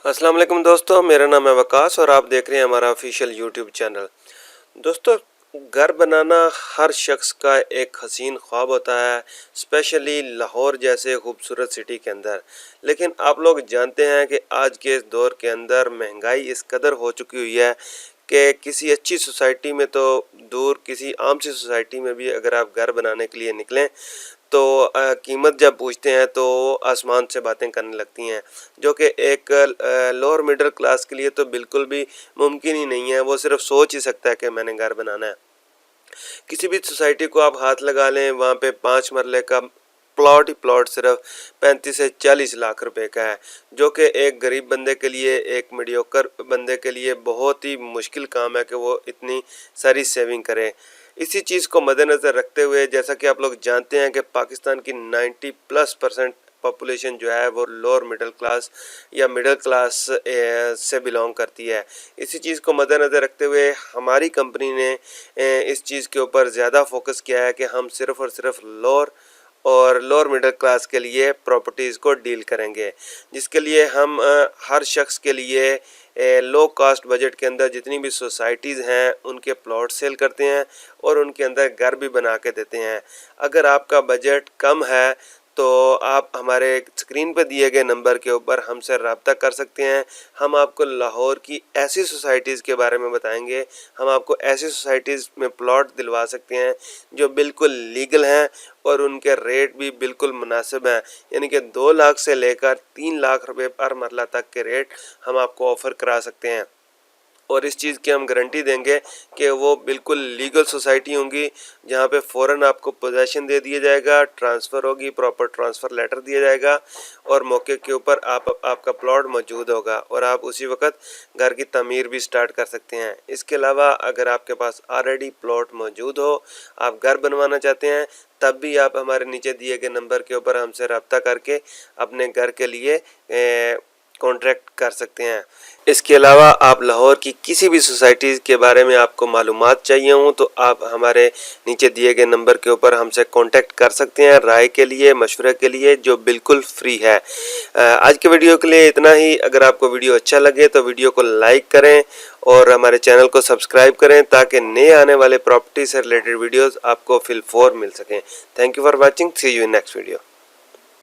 अस्सलाम वालेकुम दोस्तों, मेरा नाम है वकास और आप देख रहे हैं हमारा ऑफिशियल यूट्यूब चैनल। दोस्तों, घर बनाना हर शख्स का एक हसीन ख्वाब होता है, स्पेशली लाहौर जैसे खूबसूरत सिटी के अंदर। लेकिन आप लोग जानते हैं कि आज के इस दौर के अंदर महंगाई इस कदर हो चुकी हुई है कि किसी अच्छी सोसाइटी में तो दूर, किसी आम सी सोसाइटी में भी अगर आप घर बनाने के लिए निकलें तो कीमत जब पूछते हैं तो आसमान से बातें करने लगती हैं, जो कि एक लोअर मिडिल क्लास के लिए तो बिल्कुल भी मुमकिन ही नहीं है। वो सिर्फ सोच ही सकता है कि मैंने घर बनाना है। किसी भी सोसाइटी को आप हाथ लगा लें, वहाँ पे 5 मरले का प्लॉट ही प्लॉट सिर्फ 35 से 40 लाख रुपए का है, जो कि एक गरीब बंदे के लिए, एक मीडियोकर बंदे के लिए बहुत ही मुश्किल काम है कि वो इतनी सारी सेविंग करे। इसी चीज़ को मद्देनज़र रखते हुए, जैसा कि आप लोग जानते हैं कि पाकिस्तान की 90+% पॉपुलेशन जो है वो लोअर मिडिल क्लास या मिडिल क्लास से बिलोंग करती है। इसी चीज़ को मद्देनज़र रखते हुए हमारी कंपनी ने इस चीज़ के ऊपर ज़्यादा फोकस किया है कि हम सिर्फ़ और सिर्फ लोअर मिडिल क्लास के लिए प्रॉपर्टीज़ को डील करेंगे, जिसके लिए हम हर शख्स के लिए लो कास्ट बजट के अंदर जितनी भी सोसाइटीज़ हैं उनके प्लॉट सेल करते हैं और उनके अंदर घर भी बना के देते हैं। अगर आपका बजट कम है तो आप हमारे स्क्रीन पर दिए गए नंबर के ऊपर हमसे रब्ता कर सकते हैं। हम आपको लाहौर की ऐसी सोसाइटीज़ के बारे में बताएंगे, हम आपको ऐसी सोसाइटीज़ में प्लॉट दिलवा सकते हैं जो बिल्कुल लीगल हैं और उनके रेट भी बिल्कुल मुनासिब हैं। यानी कि 2 लाख से लेकर 3 लाख रुपए पर मरला तक के रेट हम आपको ऑफ़र करा सकते हैं। और इस चीज़ की हम गारंटी देंगे कि वो बिल्कुल लीगल सोसाइटी होंगी, जहाँ पे फ़ौरन आपको पोजेसन दे दिया जाएगा, ट्रांसफ़र होगी, प्रॉपर ट्रांसफ़र लेटर दिया जाएगा और मौके के ऊपर आपका प्लॉट मौजूद होगा और आप उसी वक्त घर की तमीर भी स्टार्ट कर सकते हैं। इसके अलावा अगर आपके पास ऑलरेडी प्लॉट मौजूद हो, आप घर बनवाना चाहते हैं, तब भी आप हमारे नीचे दिए गए नंबर के ऊपर हमसे रब्ता करके अपने घर के लिए कॉन्ट्रैक्ट कर सकते हैं। इसके अलावा आप लाहौर की किसी भी सोसाइटी के बारे में आपको मालूमात चाहिए हो तो आप हमारे नीचे दिए गए नंबर के ऊपर हमसे कांटेक्ट कर सकते हैं राय के लिए, मशवरे के लिए, जो बिल्कुल फ्री है। आज के वीडियो के लिए इतना ही। अगर आपको वीडियो अच्छा लगे तो वीडियो को लाइक करें और हमारे चैनल को सब्सक्राइब करें ताकि नए आने वाले प्रॉपर्टी से रिलेटेड वीडियोज़ आपको फिल 4 मिल सकें। Thank you for watching. See you in next video.